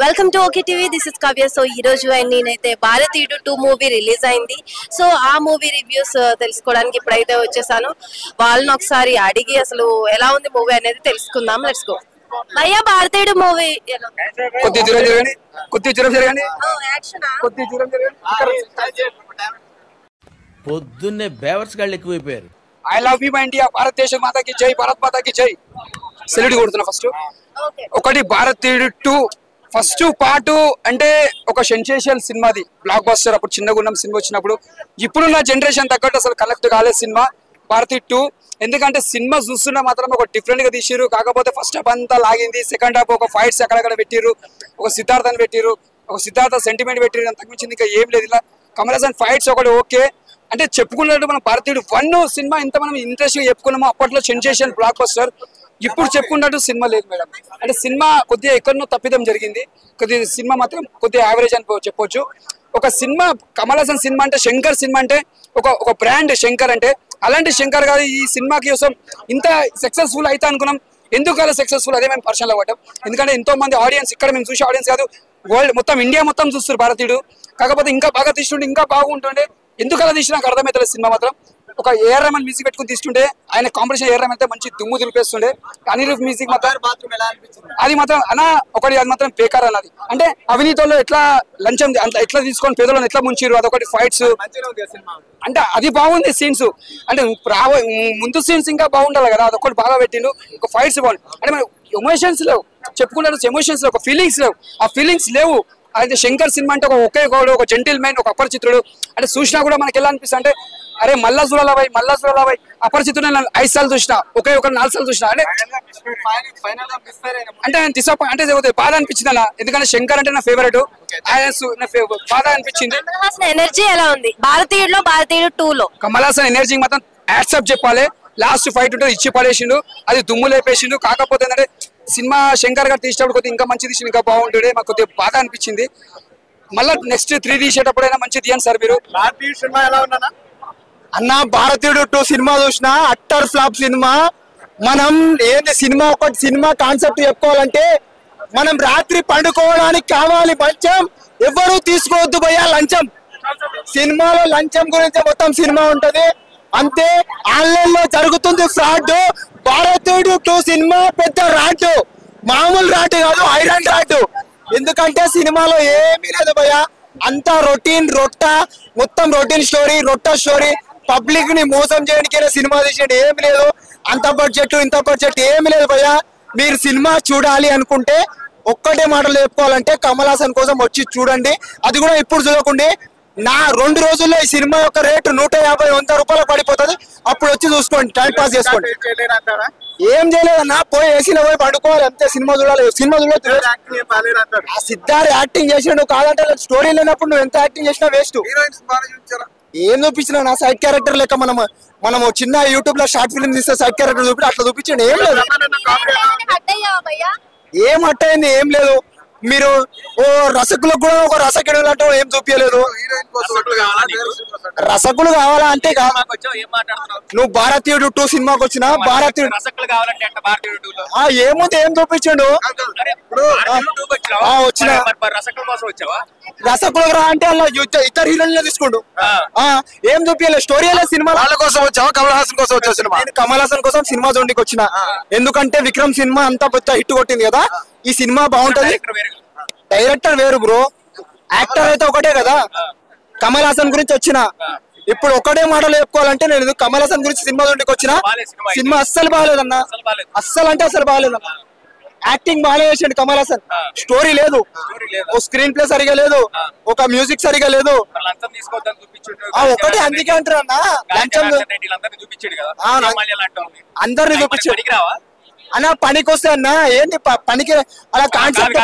Welcome to okay TV. This is Kavya. So ఈ రోజు నేనైతే భారతీయుడు 2 మూవీ రిలీజ్ అయింది. సో ఆ మూవీ రివ్యూస్ తెలుసుకోవడానికి ఇప్పుడైతే వచ్చేసాను. వాళ్ళని ఒకసారి అడిగి అసలు ఎలా ఉంది మూవీ అనేది తెలుసుకుందాం. Let's go. భయ్యా, భారతీయుడు మూవీ పొద్దున్నే బేవర్స్ గాళ్ళు ఎక్కువైపోయారు. I love you my India, భారతదేశ మాతకి జై, భారత్ మాతకి జై. సెల్యూట్ కొడుతున్నా. ఫస్ట్ ఒకటి భారతీయుడు 2 ఫస్ట్ పార్ట్ అంటే ఒక సెన్సేషన్ సినిమాది, బ్లాక్ బస్టర్. అప్పుడు చిన్నగా ఉన్న సినిమా వచ్చినప్పుడు ఇప్పుడున్న జనరేషన్ తగ్గట్టు అసలు కనెక్ట్ కాలేదు సినిమా భారతీయుడు 2. ఎందుకంటే సినిమా చూస్తున్నా మాత్రం ఒక డిఫరెంట్ గా తీసిరు. కాకపోతే ఫస్ట్ హాఫ్ అంతా లాగింది, సెకండ్ హాఫ్ ఒక ఫైట్స్ అక్కడక్కడ పెట్టిరు, ఒక సిద్ధార్థని పెట్టిరు, ఒక సిద్ధార్థ సెంటిమెంట్ పెట్టిరు. అంతకుమించింది ఇంకా ఏం లేదు. ఇలా కమల్ హాసన్ ఫైట్స్ ఒకటి ఓకే అంటే చెప్పుకున్నట్టు మనం భారతీయుడు 1 సినిమా ఇంత మనం ఇంట్రెస్ట్ గా చెప్పుకున్నామో అప్పట్లో సెన్సేషన్ బ్లాక్ బస్టర్. ఇప్పుడు చెప్పుకున్నట్టు సినిమా లేదు మేడం. అంటే సినిమా కొద్దిగా ఎక్కడనో తప్పిదం జరిగింది. కొద్దిగా సినిమా మాత్రం కొద్దిగా యావరేజ్ అని చెప్పొచ్చు. ఒక సినిమా కమల్ హాసన్ సినిమా అంటే శంకర్ సినిమా అంటే ఒక బ్రాండ్ శంకర్ అంటే, అలాంటి శంకర్ కాదు ఈ సినిమా కోసం ఇంత సక్సెస్ఫుల్ అయితే అనుకున్నాం. ఎందుకు అలా సక్సెస్ఫుల్ అదే మేము పర్సనల్ గా పడ్డాం. ఎందుకంటే ఎంతో మంది ఆడియన్స్ ఇక్కడ మేము చూసే ఆడియన్స్ కాదు, వరల్డ్ మొత్తం ఇండియా మొత్తం చూస్తారు భారతీయుడు. కాకపోతే ఇంకా బాగా తీసుకుంటే ఇంకా బాగుంటుండే. ఎందుకు అలా తీసినా నాకు అర్థమవుతుంది. సినిమా మాత్రం ఒక ఏఆర్ రెహమాన్ మ్యూజిక్ పెట్టుకుని తీసుకుంటే ఆయన కాంపిటీషన్ ఏఆర్ రెహమాన్ అయితే మంచి దుమ్ము దులిపేస్తుండే. అనిరుద్ మ్యూజిక్ మాత్రం అది మాత్రం అది మాత్రం బేకార్ అన్నది. అంటే అవినీతిలో ఎట్లా లంచం ఎట్లా తీసుకొని పేదలను ఎట్లా ముంచిరు, అదొకటి ఫైట్స్ అంటే అది బాగుంది. సీన్స్ అంటే ముందు సీన్స్ ఇంకా బాగుండాలి కదా, అదొకటి బాగా పెట్టిండు. ఒక ఫైట్స్ బాగుంది. అంటే మన ఎమోషన్స్ లేవు, చెప్పుకుంటే ఎమోషన్స్ లేవు, ఒక ఫీలింగ్స్ లేవు. ఆ ఫీలింగ్స్ లేవు. అయితే శంకర్ సినిమా అంటే ఒక జెంటిల్ మ్యాన్, ఒక అపరిచితుడు. అంటే చూసినా కూడా మనకి ఎలా అనిపిస్తుంది అంటే అరే మళ్ళా చూడాలబాయ్ అపరిచితుడు. నేను 5 సార్లు చూసినా, ఒకే 4 సార్లు చూసినా. అంటే అంటే బాధ అనిపించింది అలా. ఎందుకంటే శంకర్ అంటే నా ఫేవరెట్, బాధ అనిపించింది. ఎనర్జీ ఎలా ఉంది భారతీయుడులో, భారతీయుడు 2 లో? కమల్ హాసన్ ఎనర్జీ మాత్రం యాక్సెప్ట్ చెప్పాలి. లాస్ట్ ఫైట్ ఉంటుంది ఇచ్చి పడేసిండు, అది దుమ్ము లేపేసిండు. కాకపోతే ఏంటంటే సినిమా శంకర్ గారు తీసేటప్పుడు కొద్దిగా ఇంకా మంచి తీసి ఇంకా బాగుంటుండే. మాకు కొద్దిగా బాధ అనిపించింది. మళ్ళీ నెక్స్ట్ 3 తీసేటప్పుడైనా మంచి తీయండి సార్ మీరు. సినిమా ఎలా ఉన్నా అన్న, భారతీయుడు 2 సినిమా చూసిన అట్టర్ ఫ్లాప్ సినిమా. మనం ఏంది సినిమా కాన్సెప్ట్ చెప్పుకోవాలంటే మనం రాత్రి పండుకోవడానికి కావాలి మంచం, ఎవరు తీసుకోవద్దు భయ్యా లంచం. సినిమాలో లంచం గురించి మొత్తం సినిమా ఉంటది. అంతే, ఆన్లైన్ లో జరుగుతుంది ఫ్రాడ్. భారతీయుడు 2 సినిమా పెద్ద రాడ్, మామూలు రాడ్ కాదు, ఐరన్ రాడ్. ఎందుకంటే సినిమాలో ఏమీ లేదు భయ్యా, అంతా మొత్తం రొటీన్ స్టోరీ, రొట్ట స్టోరీ. పబ్లిక్ ని మోసం చేయడానికైనా సినిమా తీసేది ఏమి లేదు. అంత బడ్జెట్ ఇంత బడ్జెట్ ఏమి లేదు భయ్యా. మీరు సినిమా చూడాలి అనుకుంటే ఒక్కటే మాటలు చెప్పుకోవాలంటే కమల్ హాసన్ కోసం వచ్చి చూడండి. అది కూడా ఇప్పుడు చూడకండి. నా 2 రోజుల్లో ఈ సినిమా యొక్క రేటు 150-100 రూపాయలు పడిపోతుంది. అప్పుడు వచ్చి చూసుకోండి, టైం పాస్ చేసుకోండి. ఏం చేయలేదన్నా, పోయి ఏసీలో పోయి పండుకోవాలి అంతే. సినిమా చూడాలి. ఆ సిద్ధార్థ్ యాక్టింగ్ చేసినాడు కాదంటే స్టోరీ లేనప్పుడు నువ్వు ఎంత యాక్టింగ్ చేసినా వేస్ట్. ఏం చూపించినా నా సైడ్ క్యారెక్టర్ లెక్క మనం చిన్న యూట్యూబ్ లో షార్ట్ ఫిల్మ్ తీస్తే సైడ్ క్యారెక్టర్ చూపి అట్లా చూపించండి. ఏం లేదు, ఏం అట్టయింది ఏం లేదు. మీరు రసకులకు కూడా ఒక రసకుడు లాంటి ఏం చూపించలేదు. రసకులు కావాలా అంటే నువ్వు భారతీయుడు 2 సినిమాకి వచ్చినా భారతీయుడు ఏముంది ఏం చూపించాడు వచ్చిన రసకులు రా అంటే అలా ఇద్దరు హీరోయిన్లు తీసుకోండు. ఏం చూపించలేదు స్టోరీ. సినిమా వాళ్ళ కోసం వచ్చావా, కమల్ హాసన్ కోసం వచ్చా? సినిమా కమల్ హాసన్ కోసం సినిమా చూడడానికి వచ్చిన. ఎందుకంటే విక్రమ్ సినిమా అంతా పెద్ద హిట్ కొట్టింది కదా, ఈ సినిమా బాగుంటది. డైరెక్టర్ వేరు బ్రో, యాక్టర్ అయితే ఒకటే కదా. కమల్ హాసన్ గురించి వచ్చిన ఇప్పుడు ఒకటే మాటలు చెప్పుకోవాలంటే నేను కమల్ హాసన్ గురించి సినిమా చూడడానికి వచ్చిన. సినిమా అస్సలు బాగాలేదన్నా, అస్సలు అంటే అసలు బాగాలేదన్నా. యాక్టింగ్ బాగా చేసిండు కమల్ హాసన్, స్టోరీ లేదు, ఓ స్క్రీన్ ప్లే సరిగా లేదు, ఒక మ్యూజిక్ సరిగా లేదు. ఒకటి అందుకే అంటారు అన్న, అందరిని చూపించాడు అన్న. పనికి వస్తే అన్న ఏంటి పనికి అలా కాన్సెప్ట్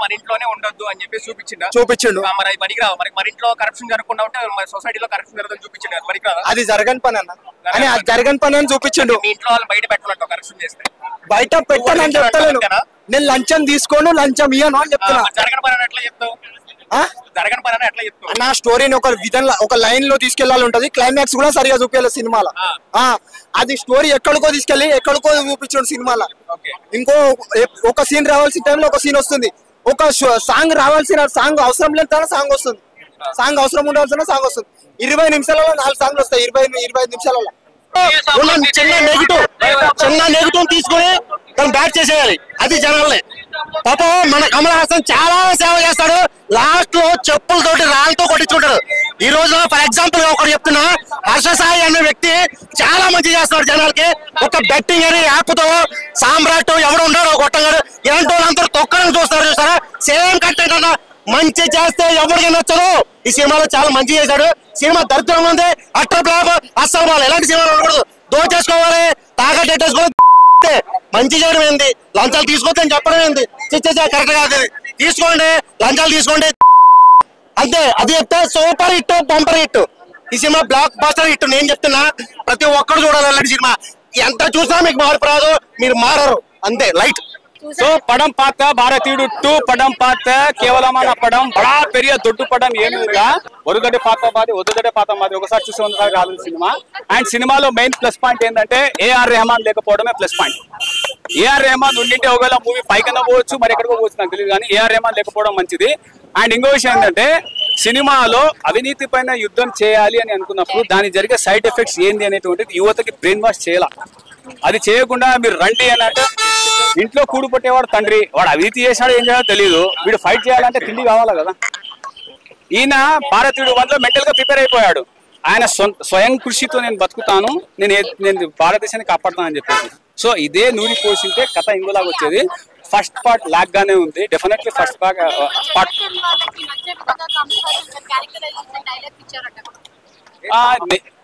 మన ఇంట్లోనే ఉండొద్దు అని చెప్పి చూపించిండు. మన ఇంట్లో కరప్షన్ జరగకుండా ఉంటే సొసైటీలో కరప్షన్ జరగదని చూపించిండు. అది జరగని పని అన్న, అని అది జరగని పని అని చూపించిండు. మీ ఇంట్లో వాళ్ళు బయట పెట్టాలంట కరప్షన్ చేస్తే. బయట పెట్టాలని చెప్తాను, నేను లంచం తీసుకోను లంచం ఇయ్యను అని చెప్తున్నా. జరగని పని ఎట్లా చెప్తావు? నా స్టోరీని ఒక విధంగా ఒక లైన్ లో తీసుకెళ్లాలి ఉంటది. క్లైమాక్స్ కూడా సరిగా చూపించాలి సినిమాలో. అది స్టోరీ ఎక్కడికో తీసుకెళ్లి ఎక్కడికో చూపించాడు సినిమాలో. ఇంకో ఒక సీన్ రావాల్సిన టైంలో ఒక సీన్ వస్తుంది, ఒక సాంగ్ రావాల్సిన సాంగ్ అవసరం లేని సాంగ్ వస్తుంది, సాంగ్ అవసరం ఉండాల్సిన సాంగ్ వస్తుంది. 20 నిమిషాలలో 4 సాంగ్లు వస్తాయి, 25 నిమిషాలలో. చిన్న నెగిటివ్ తీసుకుని తను బ్యాక్ చేసేయాలి, అది జనాలే. పాపం మన కమల్ హాసన్ చాలా సేవ చేస్తాడు, లాస్ట్ లో చెప్పులతోటి రాళ్ళతో కొట్టించుకుంటాడు. ఈ రోజు ఫర్ ఎగ్జాంపుల్ ఒకటి చెప్తున్నా, హర్ష సాయి అనే వ్యక్తి చాలా మంచి చేస్తాడు జనాలకి. ఒక బెట్టింగ్ అని యాప్ తో సామ్రాట్ ఎవడు ఉన్నాడు గొట్టంగాడు ఇలాంటి వాళ్ళందరూ తొక్కడం చూస్తారు, చూస్తారా? సేమ్ కంటెంట్ అన్న, మంచి చేస్తే ఎవరికి నచ్చదు. ఈ సినిమాలో చాలా మంచి చేశాడు. సినిమా దరిద్రంగా ఉంది, అట్టర్ ఫ్లాప్, అస్సలు వాళ్ళు ఎలాంటి సినిమాలు ఉండకూడదు. దోచేసుకోవాలి, తాగట్టేసుకోవాలి, మంచి చేయడం ఏంది, లంచాలు తీసుకోవద్దని చెప్పడం ఏంది, కరెక్ట్ కాదు. తీసుకోండి, లంచాలు తీసుకోండి అంతే, అది చెప్తే సూపర్ హిట్, బంపర్ హిట్. ఈ సినిమా బ్లాక్ బాస్టర్ హిట్. నేను చెప్తున్నా, ప్రతి ఒక్కరు చూడాలి అలాంటి సినిమా. ఎంత చూసినా మీకు మార్పు రాదు, మీరు మారరు అంతే, లైట్. సో పడం పాత భారతీయుడు 2 పడం పాత కేవలమైన పడం బడా పెరియ దొడ్డు పడం ఏమి ఒరుగడ్డ పాత మాది ఒద్దుగడ్డ పాత మాది ఒకసారి చూసి ఒకసారి రాదు సినిమా. అండ్ సినిమాలో మెయిన్ ప్లస్ పాయింట్ ఏంటంటే ఏఆర్ రెహమాన్ లేకపోవడమే ప్లస్ పాయింట్. ఏఆర్ రెహమాన్ ఉండింటే ఒకవేళ మూవీ పైకన్నా పోవచ్చు, మరి ఎక్కడికో పోవచ్చు నాకు తెలియదు, కానీ ఏఆర్ రెహమాన్ లేకపోవడం మంచిది. అండ్ ఇంకో విషయం ఏంటంటే, సినిమాలో అవినీతి పైన యుద్ధం చేయాలి అని అనుకున్నప్పుడు దానికి జరిగే సైడ్ ఎఫెక్ట్స్ ఏంది అనేటువంటిది యువతకి బ్రెయిన్ వాష్ చేయాల. అది చేయకుండా మీరు రండి అని అంటే, ఇంట్లో కూడు పట్టేవాడు తండ్రి, వాడు అవినీతి చేశాడు ఏం చేయాలో తెలియదు, వీడు ఫైట్ చేయాలంటే తిండి కావాలా కదా. ఈయన భారతీయుడు 1లో మెంటల్ గా ప్రిపేర్ అయిపోయాడు. ఆయన స్వయం కృషితో నేను బతుకుతాను, నేను భారతదేశాన్ని కాపాడుతానని చెప్పేసి. సో ఇదే నూరి పోసింటే కథ ఇంకోలాగా వచ్చేది. ఫస్ట్ పార్ట్ లాగ్ గానే ఉంది, డెఫినెట్లీ ఫస్ట్ పార్ట్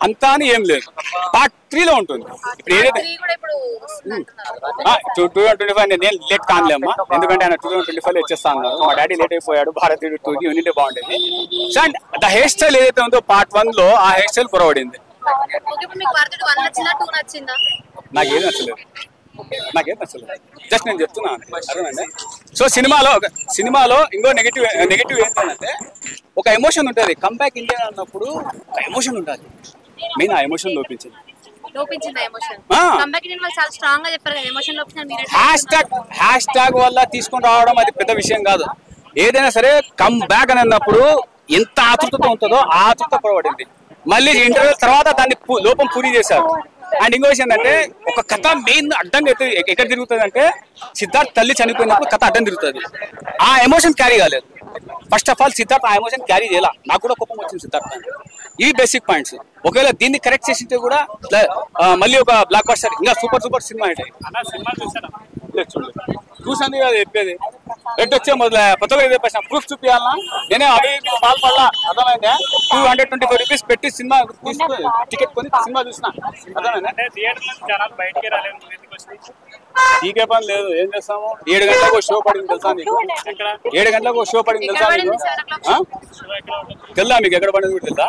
అంతా అని ఏం లేదు. పార్ట్ 3లో ఉంటుంది. ఇప్పుడు ఏదైతే 2025 నేను లేట్ కానలేమ్మా, ఎందుకంటే ఆయన 2025 వచ్చేస్తా అన్నారు. మా డాడీ లేట్ అయిపోయాడు, భారతీయుడు 2కి ఉంటే బాగుండేది. అండ్ ద హెయిర్ స్టైల్ ఏదైతే ఉందో పార్ట్ 1లో ఆ హెయిర్ స్టైల్ పొరబడింది. నాకేం నచ్చలేదు, జస్ట్ నేను చెప్తున్నాను అర్థమైంది. సో సినిమాలో ఇంకో నెగిటివ్ ఏంటంటే, ఒక ఎమోషన్ ఉంటుంది. కంబ్యాక్ ఇండియా అన్నప్పుడు ఒక ఎమోషన్ ఉంటుంది, మెయిన్ ఆ ఎమోషన్ లోపించింది. హ్యాష్ ట్యాగ్ వల్ల తీసుకొని రావడం అది పెద్ద విషయం కాదు. ఏదైనా సరే కమ్ బ్యాక్ అని అన్నప్పుడు ఎంత ఆతృతతో ఉంటుందో ఆ ఆతృత పొరబడింది. మళ్ళీ ఇంటర్వ్యూ తర్వాత దాన్ని లోపం పూరి చేశారు. అండ్ ఇంకో విషయం ఏంటంటే, ఒక కథ మెయిన్ అడ్డంగా ఎక్కడ తిరుగుతుంది అంటే, సిద్ధార్థ్ తల్లి చనిపోయినప్పుడు కథ అడ్డం తిరుగుతుంది. ఆ ఎమోషన్ క్యారీ కాలేదు. ఫస్ట్ ఆఫ్ ఆల్ సిద్ధార్థ్ ఆ ఎమోషన్ క్యారీ చేయాల, నాకు కూడా కోపం వచ్చింది సిద్ధార్థ్. ఈ బేసిక్ పాయింట్స్ ఒకవేళ దీన్ని కరెక్ట్ చేసింటే కూడా మళ్ళీ ఒక బ్లాక్ బస్టర్ ఇంకా సూపర్ సినిమా అంటే చూసాను కదా చెప్పేది. రెడ్ వచ్చే మొదలు కొత్తగా చెప్పేసిన ప్రూఫ్ చూపించాలన్నా, నేనే అవి పాల్పడలా, అర్థమైందా? 225 రూపీస్ పెట్టి సినిమా టికెట్ కొని సినిమా చూసిన, అర్థమైందా? టీకే పని లేదు, ఏం చేస్తాము. 7 గంటలకు షో పడింది తెలుసా నీకు? 7 గంటలకు షో పడింది తెలుసా నీకు? తెలుదా మీకు ఎక్కడ పడింది కూడా తెలుదా?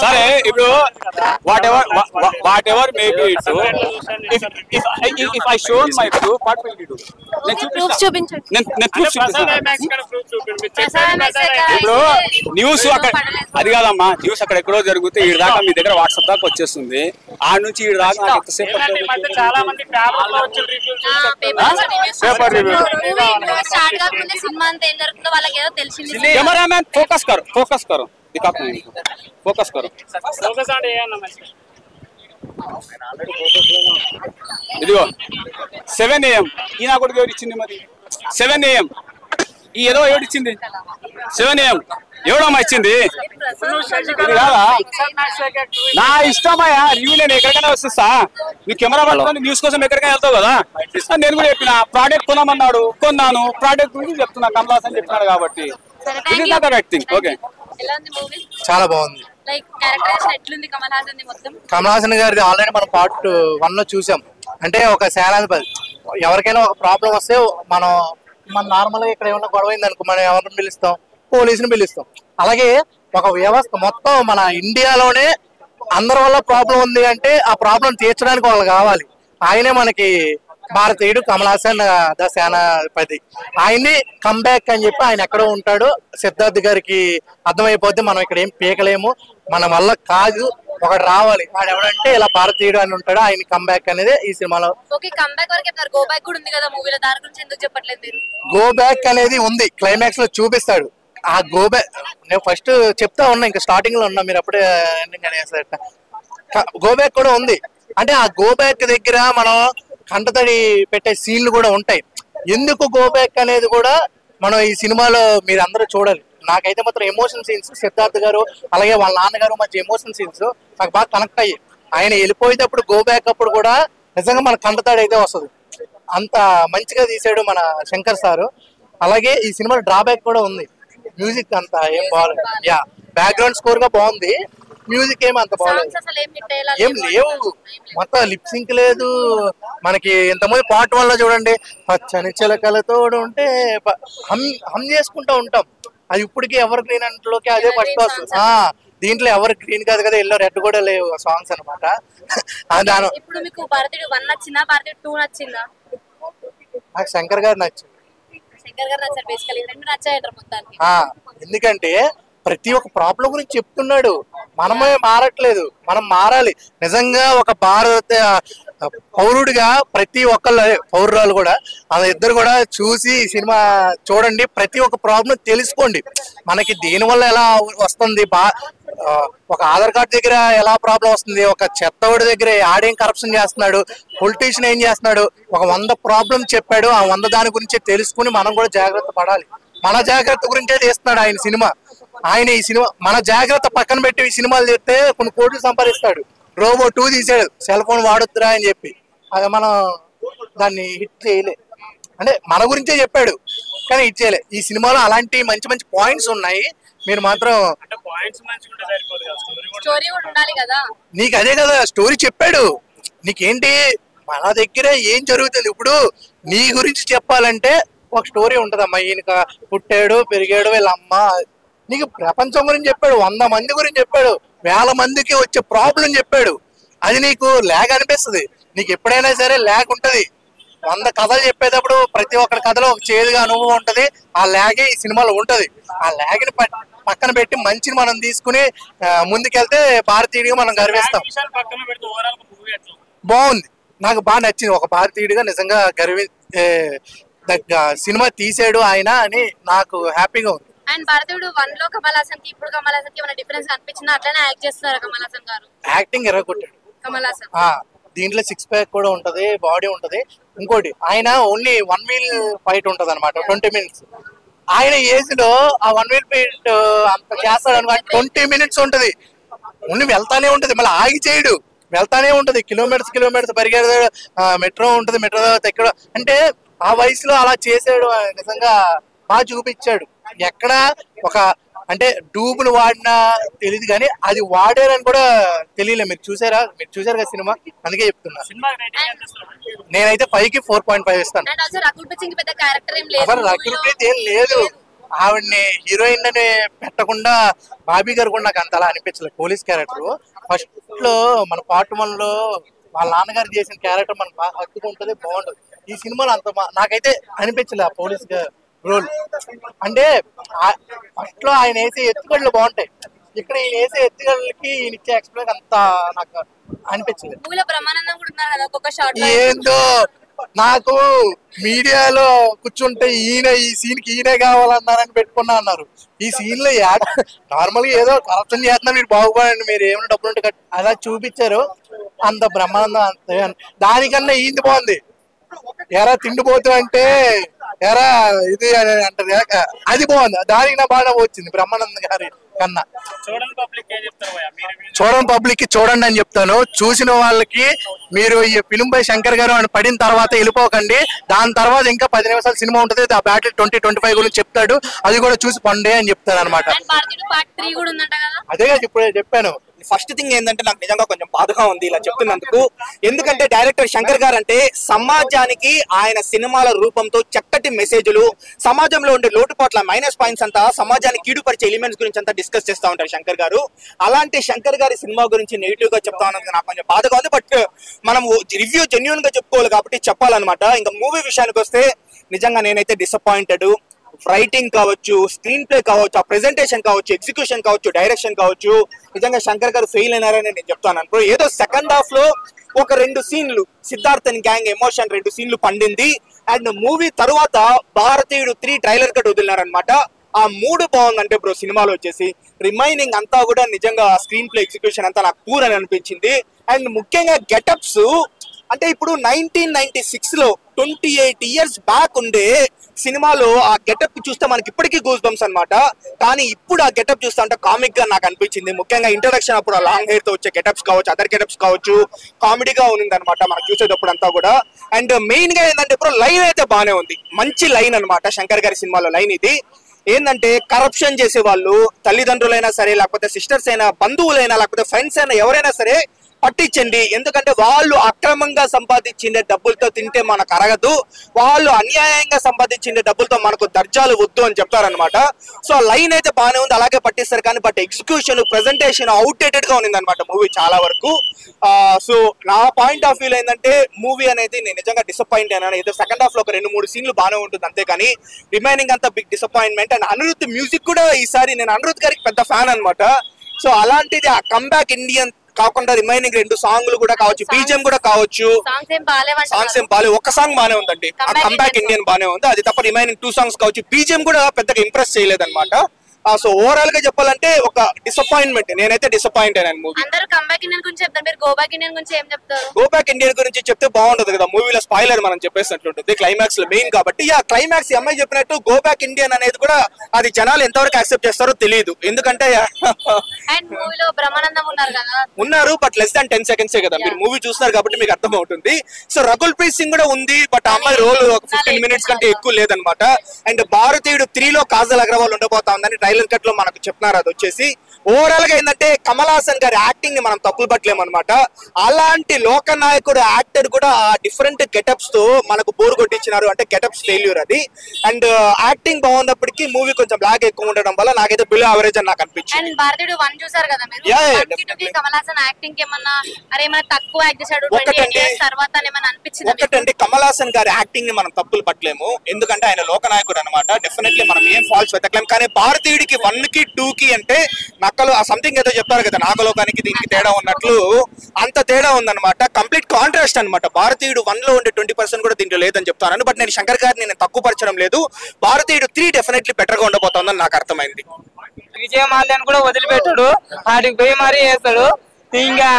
సరే ఇప్పుడు what ever maybe it, if I show my proof, what will you do? నేను ప్రూఫ్ చూపిస్తాను. ఇప్పుడు న్యూస్ అక్కడ అది కాదమ్మా, న్యూస్ అక్కడ ఎక్కడో జరిగితే ఈ దాకా మీ దగ్గర వాట్సాప్ దాకా వచ్చేస్తుంది. ఆ నుంచి ఈ దాకా నాకు ఎంతసేపు పేపర్ రివ్యూ. కెమెరామ్యాన్ ఫోకస్ కरो ఇదిగో 7 AM ఈ నా కొడుకు ఎవరు ఇచ్చింది మరి? 7 AM ఈ ఏదో ఎవరు ఇచ్చింది? 7 AM ఎవడమ్మా ఇచ్చింది? నా ఇష్టమయ్యా, రివ్యూ నేను ఎక్కడికైనా వస్తా. నీ కెమెరా పట్టుకొని న్యూస్ కోసం ఎక్కడికైనా వెళ్తావు కదా. నేను కూడా చెప్పిన ప్రోడక్ట్ కొనమన్నాడు, కొన్నాను. ప్రోడక్ట్ గురించి చెప్తున్నా, కమల్ హాసన్ చెప్తున్నాడు కాబట్టి. ఓకే, చాలా బాగుంది. కమల్ హాసన్ గారిది ఆల్రెడీ మనం పార్ట్ 1లో చూసాం. అంటే ఒక సేనాధిపతి, ఎవరికైనా ఒక ప్రాబ్లం వస్తే మన నార్మల్ గా ఇక్కడ ఏమన్నా గొడవ అయింది అనుకో, మనం ఎవరిని పిలుస్తాం? పోలీసుని పిలుస్తాం. అలాగే ఒక వ్యవస్థ మొత్తం మన ఇండియాలోనే అందరి వల్ల ప్రాబ్లం ఉంది అంటే ఆ ప్రాబ్లం తీర్చడానికి వాళ్ళు కావాలి. ఆయనే మనకి భారతీయుడు కమల్ హాసన్ ద సేనాపతి. ఆయన్ని కంబ్యాక్ అని చెప్పి ఆయన ఎక్కడో ఉంటాడు. సిద్ధార్థ్ గారికి అర్థమైపోద్ది మనం ఇక్కడ ఏం పీకలేము, మన వల్ల కాదు, ఒకటి రావాలి, వాడు ఎవడంటే ఇలా భారతీయుడు అని ఉంటాడు. ఆయన కంబ్యాక్ అనేది ఈ సినిమాలో. గో బ్యాక్ అనేది ఉంది, క్లైమాక్స్ లో చూపిస్తాడు. ఆ గో బ్యాక్ నేను ఫస్ట్ చెప్తా ఉన్నా, ఇంకా స్టార్టింగ్ లో ఉన్నా, మీరు అప్పుడే గో బ్యాక్ కూడా ఉంది. అంటే ఆ గో బ్యాక్ దగ్గర మనం కంటతడి పెట్టే సీన్లు కూడా ఉంటాయి. ఎందుకు గో బ్యాక్ అనేది కూడా మనం ఈ సినిమాలో మీరు అందరూ చూడాలి. నాకైతే మాత్రం ఎమోషన్ సీన్స్, సిద్ధార్థ్ గారు అలాగే వాళ్ళ నాన్నగారు మధ్య ఎమోషన్ సీన్స్ నాకు బాగా కనెక్ట్ అయ్యి, ఆయన వెళ్ళిపోయేటప్పుడు గో బ్యాక్ అప్పుడు కూడా నిజంగా మన కంటతడి అయితే వస్తుంది. అంత మంచిగా తీసాడు మన శంకర్ సారు. అలాగే ఈ సినిమా డ్రాబ్యాక్ కూడా ఉంది, మ్యూజిక్ అంత ఏం బాగాలేదు. యా, బ్యాక్గ్రౌండ్ స్కోర్ గా బాగుంది, మ్యూజిక్ ఏమి అంత బాగాలేదు, ఏం లేవు, మొత్తం లిప్ సింక్ లేదు. మనకి ఇంతమంది పార్ట్ 1 లో చూడండి, పచ్చని చిలకలతోడు ఉంటే హమ్ చేసుకుంటూ ఉంటాం. అది ఇప్పటికీ ఎవర్ గ్రీన్ అంట్లోకి అదే ఫస్ట్ వస్తుంది. దీంట్లో ఎవర్ గ్రీన్ కాదు కదా, ఎల్లో రెడ్ కూడా లేవు సాంగ్స్ అనమాట. నాకు శంకర్ గారు నచ్చింది. ఎందుకంటే ప్రతి ఒక్క ప్రాబ్లం గురించి చెప్తున్నాడు, మనమే మారట్లేదు, మనం మారాలి. నిజంగా ఒక భారత పౌరుడిగా ప్రతి ఒక్కళ్ళు, పౌరురాలు కూడా ఇద్దరు కూడా చూసి ఈ సినిమా చూడండి, ప్రతి ఒక్క ప్రాబ్లం తెలుసుకోండి. మనకి దేనివల్ల ఎలా వస్తుంది, ఒక ఆధార్ కార్డు దగ్గర ఎలా ప్రాబ్లం వస్తుంది, ఒక చెత్తవాడి దగ్గర ఆడేం కరప్షన్ చేస్తున్నాడు, పొలిటీషియన్ ఏం చేస్తున్నాడు, ఒక 100 ప్రాబ్లం చెప్పాడు. ఆ 100 దాని గురించి తెలుసుకుని మనం కూడా జాగ్రత్త పడాలి. మన జాగ్రత్త గురించే తీస్తున్నాడు ఆయన సినిమా. ఆయన ఈ సినిమా మన జాగ్రత్త పక్కన పెట్టి ఈ సినిమాలు చేస్తే కొన్ని కోట్లు సంపాదిస్తాడు. రోబో 2 తీసాడు, సెల్ ఫోన్ వాడొద్దురా అని చెప్పి, అది మనం దాన్ని హిట్ చేయలే. అంటే మన గురించే చెప్పాడు కానీ హిట్ చేయలే. ఈ సినిమాలో అలాంటి మంచి మంచి పాయింట్స్ ఉన్నాయి. మీరు మాత్రం నీకు అదే కదా స్టోరీ చెప్పాడు. నీకేంటి మన దగ్గర ఏం జరుగుతుంది, ఇప్పుడు నీ గురించి చెప్పాలంటే ఒక స్టోరీ ఉంటదమ్మా. ఈయనక పుట్టాడు, పెరిగాడు, వీళ్ళ అమ్మ, నీకు ప్రపంచం గురించి చెప్పాడు, 100 మంది గురించి చెప్పాడు, 1000 మందికి వచ్చే ప్రాబ్లం చెప్పాడు. అది నీకు ల్యాగ్ అనిపిస్తుంది. నీకు ఎప్పుడైనా సరే ల్యాగ్ ఉంటది. 100 కథలు చెప్పేటప్పుడు ప్రతి ఒక్కరి కథలో ఒక చేదుగా అనుభవం ఉంటది. ఆ ల్యాగే ఈ సినిమాలో ఉంటది. ఆ ల్యాగ్ని పక్కన పెట్టి మంచిని మనం తీసుకుని ముందుకెళ్తే భారతీయుడిగా మనం గర్విస్తాం. బాగుంది, నాకు బాగా నచ్చింది. ఒక భారతీయుడిగా నిజంగా సినిమా తీసాడు ఆయన అని నాకు హ్యాపీగా ఉంది. అండ్ భారతీయుడు 1 లో కమల్ హాసన్ కి ఇప్పుడు కమల్ హాసన్ కి ఏమైనా డిఫరెన్స్ అనిపించిందా? అట్లనే యాక్ట్ చేస్తున్నారు కమల్ హాసన్ గారు. యాక్టింగ్ ఎర్రగొట్టాడు కమల్ హాసన్. దీంట్లో 6 ప్యాక్ కూడా ఉంటది, బాడీ ఉంటది. ఇంకోటి ఆయన ఓన్లీ 1 వీల్ ఫైట్ ఉంటది అనమాట, 20 మినిట్స్. ఆయన ఏజ్ లో ఆ 1 వీల్ ఫైట్ అంత చేస్తాడు అనమాట. 20 మినిట్స్ ఉంటది, ఓన్లీ వెళ్తానే ఉంటది, మళ్ళీ ఆగి చేయడు, వెళ్తానే ఉంటది. కిలోమీటర్స్ పరిగెడతాడు. మెట్రో ఉంటది, మెట్రో ఎక్కడ అంటే ఆ వయసులో అలా చేసాడు. నిజంగా బాగా చూపించాడు. ఎక్కడ ఒక అంటే డూబులు వాడినా తెలియదు కానీ అది వాడారని కూడా తెలియలే. మీరు చూసారు కదా సినిమా, అందుకే చెప్తున్నా. నేనైతే 5కి 4.5 ఇస్తాను. రకుల్ ప్రీత్ ఏం లేదు, ఆవిడ్ని హీరోయిన్ అని పెట్టకుండా బాబీ గారు కూడా నాకు అంత అలా అనిపించలేదు. పోలీస్ క్యారెక్టర్ ఫస్ట్ లో మన పార్ట్ 1 లో వాళ్ళ నాన్నగారు చేసిన క్యారెక్టర్ మనకు బాగా హత్తుకుంటుంది, బాగుంటుంది. ఈ సినిమాలో అంత నాకైతే అనిపించలేదు ఆ పోలీస్ రోల్. అంటే ఫస్ట్ లో ఆయన వేసే ఎత్తుగడలు బాగుంటాయి, ఇక్కడ ఈయన వేసే ఎత్తుగడలకి ఈయన ఇచ్చే ఎక్స్ప్లెయిన్ అంత నాకు అనిపించలేదు. ఏందో నాకు మీడియాలో కూర్చుంటే ఈయన ఈ సీన్ కి ఈయనే కావాలన్నారని పెట్టుకున్నా అన్నారు. ఈ సీన్ లో నార్మల్ గా ఏదో కరప్షన్ చేస్తున్నా, మీరు బాగుపడండి, మీరు ఏమైనా డబ్బులు ఉంటే అలా చూపించారు. అంత బ్రహ్మానందం అంతే. దానికన్నా ఈయన బాగుంది. ఎరా తిండిపోతు అంటే ఎరా ఇది అని అంటారు, అది బాగుంది. దానికి నా బాగా వచ్చింది బ్రహ్మానందం గారి కన్నా. చూడండి పబ్లిక్ కి చూడండి అని చెప్తాను. చూసిన వాళ్ళకి మీరు ఈ ఫిల్మ్ బై శంకర్ గారు అని పడిన తర్వాత వెళ్ళిపోకండి. దాని తర్వాత ఇంకా 10 నిమిషాలు సినిమా ఉంటుంది. ఆ బ్యాటిల్ 2025 గురించి చెప్తాడు, అది కూడా చూసి పండే అని చెప్తాను అనమాట. అదే ఇప్పుడే చెప్పాను, ఫస్ట్ థింగ్ ఏంటంటే నాకు నిజంగా కొంచెం బాధగా ఉంది ఇలా చెప్తున్నందుకు. ఎందుకంటే డైరెక్టర్ శంకర్ గారు అంటే సమాజానికి ఆయన సినిమాల రూపంతో చక్కటి మెసేజ్లు, సమాజంలో ఉండే లోటుపాట్ల మైనస్ పాయింట్స్ అంతా, సమాజానికి కీడుపరిచే ఎలిమెంట్స్ గురించి అంతా డిస్కస్ చేస్తూ ఉంటారు శంకర్ గారు. అలాంటి శంకర్ గారి సినిమా గురించి నెగిటివ్ గా చెప్తా ఉన్నది నాకు కొంచెం బాధగా ఉంది. బట్ మనం రివ్యూ జెన్యూన్ గా చెప్పుకోవాలి కాబట్టి చెప్పాలన్నమాట. ఇంకా మూవీ విషయానికి వస్తే నిజంగా నేనైతే డిసప్పాయింటెడ్. రైటింగ్ కావచ్చు, స్క్రీన్ ప్లే కావచ్చు, ఆ ప్రెజెంటేషన్ కావచ్చు, ఎగ్జిక్యూషన్ కావచ్చు, డైరెక్షన్ కావచ్చు, నిజంగా శంకర్ గారు ఫెయిల్ అయినారని నేను చెప్తాను అనుకో. ఏదో సెకండ్ హాఫ్ లో ఒక 2 సీన్లు సిద్ధార్థ్ అండ్ గ్యాంగ్ ఎమోషన్ 2 సీన్లు పండింది. అండ్ మూవీ తర్వాత భారతీయుడు 3 ట్రైలర్ కట్ వదిలినారనమాట. ఆ 3 బాగుందంటే బ్రో సినిమాలో వచ్చేసి రిమైనింగ్ అంతా కూడా నిజంగా స్క్రీన్ ప్లే ఎగ్జిక్యూషన్ అంతా నాకు పూర్ అని అనిపించింది. అండ్ ముఖ్యంగా గెటప్స్ అంటే ఇప్పుడు 1996 లో 28 ఇయర్స్ బ్యాక్ ఉండే సినిమాలో ఆ గెటప్ చూస్తే మనకి ఇప్పటికీ గూస్ బంప్స్ అనమాట. కానీ ఇప్పుడు ఆ గెటప్ చూస్తా అంటే కామిక్ గా నాకు అనిపించింది. ముఖ్యంగా ఇంట్రడక్షన్ అప్పుడు ఆ లాంగ్ హెయిర్ తో వచ్చే గెటప్స్ కావచ్చు, అదర్ గెటప్స్ కావచ్చు, కామెడీగా ఉంది అనమాట మనం చూసేటప్పుడు అంతా కూడా. అండ్ మెయిన్ గా ఏంటంటే ఇప్పుడు లైన్ అయితే బాగానే ఉంది, మంచి లైన్ అనమాట శంకర్ గారి సినిమాలో లైన్ ఇది. ఏంటంటే కరప్షన్ చేసే వాళ్ళు తల్లిదండ్రులైనా సరే, లేకపోతే సిస్టర్స్ అయినా, బంధువులైనా, లేకపోతే ఫ్రెండ్స్ అయినా, ఎవరైనా సరే పట్టించండి. ఎందుకంటే వాళ్ళు అక్రమంగా సంపాదించిన డబ్బులతో తింటే మనకు అరగదు, వాళ్ళు అన్యాయంగా సంపాదించిన డబ్బులతో మనకు దర్జాలు వద్దు అని చెప్తారనమాట. సో లైన్ అయితే బాగానే ఉంది, అలాగే పట్టిస్తారు. కానీ బట్ ఎగ్జిక్యూషన్, ప్రెజెంటేషన్ అవుట్డేటెడ్ గా ఉంది అనమాట మూవీ చాలా వరకు. సో నా పాయింట్ ఆఫ్ వ్యూ ఏంటంటే మూవీ అనేది నేను నిజంగా డిసప్పాయింట్ అయినాను. ఏదో సెకండ్ హాఫ్ లో ఒక 2-3 సీన్లు బాగానే ఉంటుంది అంతేకాని రిమైనింగ్ అంతా big disappointment. And Anirudh music కూడా ఈసారి నేను అనిరుద్ధ్ గారికి పెద్ద ఫ్యాన్ అనమాట. సో అలాంటిది ఆ కమ్బ్యాక్ ఇండియన్ కాకుండా రిమైనింగ్ 2 సాంగ్లు కూడా కావచ్చు, బీజిఎం కూడా కావచ్చు, సాంగ్స్ ఏం బాగాలేదు. ఒక్క సాంగ్ బాగానే ఉందండి, ఆ కమ్బ్యాక్ ఇండియన్ బాగానే ఉంది. అది తప్ప రిమైనింగ్ 2 సాంగ్స్ కావచ్చు, బీజిఎం కూడా పెద్దగా ఇంప్రెస్ చేయలేదు అనమాట. సో ఓవరాల్ గా చెప్పాలంటే ఒక డిసప్పాయింట్మెంట్. నేనైతే డిసప్పాయింట్ అయినాను మూవీ. అందరూ కంబ్యాక్ ఇండియన్ గురించి చెప్తారు, మీరు గో బ్యాక్ ఇండియన్ గురించి ఏం చెప్తారు? గో బ్యాక్ ఇండియన్ గురించి చెప్తే బాగుంటది కదా, మూవీలో స్పాయిలర్ మనం చెప్పేసినట్లుంటుంది క్లైమాక్స్ లో మెయిన్ కాబట్టి. ఆ క్లైమాక్స్ ఈ అమ్మాయి చెప్పినట్టు గో బ్యాక్ ఇండియన్ అనేది కూడా అది జనాలు ఎంతవరకు యాక్సెప్ట్ చేస్తారో తెలియదు. ఎందుకంటే అండ్ మూవీలో బ్రహ్మానందం ఉన్నారు కదా, ఉన్నారు బట్ లెస్ దాన్ 10 సెకండ్సే కదా. మీరు మూవీ చూస్తున్నారు కాబట్టి మీకు అర్థం అవుతుంది. సో రకుల్ ప్రీత్ సింగ్ కూడా ఉంది, బట్ ఆ అమ్మాయి రోల్ ఒక 15 మినిట్స్ కంటే ఎక్కువ లేదనమాట. అండ్ భారతీయుడు 3 లో కాజల్ అగర్వాల్ ఉండబోతా ఉందని ట్రైలర్ కట్ లో మనకు చెప్తున్నారు. అది వచ్చేసి ఓవరాల్ గా ఏంటంటే కమల్ హాసన్ గారి యాక్టింగ్ ని మనం తప్పులు పట్టలేమన్నమాట. అలాంటి లోకనాయకుడు యాక్టర్ కూడా ఆ డిఫరెంట్ గెటప్స్ తో మనకు బోర్ కొట్టించినారు. అంటే గెటప్స్ ఫెయిల్యూర్ అది. అండ్ యాక్టింగ్ బాగున్నప్పటికీ మూవీ కొంచెం బ్లాక్ ఎక్కువ ఉండడం వల్ల నాకైతే బిలో యావరేజ్ అని నాకు అనిపించింది. అండ్ భారతీయుడు 1 చూసారు కదా మీరు, కమల్ హాసన్ యాక్టింగ్ ఏమన్నా తక్కువ యాక్ట్ చేశాడు 28 ఇయర్స్ తర్వాత ఏమన్నా అనిపించింది? ఒకటండి, కమల్ హాసన్ గారి యాక్టింగ్ ని మనం తప్పులు పట్టలేము, ఎందుకంటే ఆయన లోకనాయకుడు అనమాట. డెఫినెట్లీ మనం ఏం ఫాల్స్ వెతకలేము. కానీ భారతీయుడికి 1 కి 2 కి అంటే నక్కలు సంథింగ్ ఏదో చెప్తారు కదా, నాగలోకానికి దీనికి తేడా ఉన్నట్లు అంత తేడా ఉందన్నమాట. కంప్లీట్ కాంట్రాస్ట్ అనమాట. భారతీయుడు 1 లో ఉండే 20% కూడా దీంట్లో లేదని చెప్తాను. బట్ నేను శంకర్ గారిని నేను తక్కువ పరచడం లేదు. భారతీయుడు 3 డెఫినెట్లీ బెటర్ గా ఉండబోతోందని నాకు అర్థమైంది. విజయ మాల్యాన్ని కూడా వదిలిపెట్టాడు, ఆడికి పోయి మరీ వేస్తాడు. ఇంకా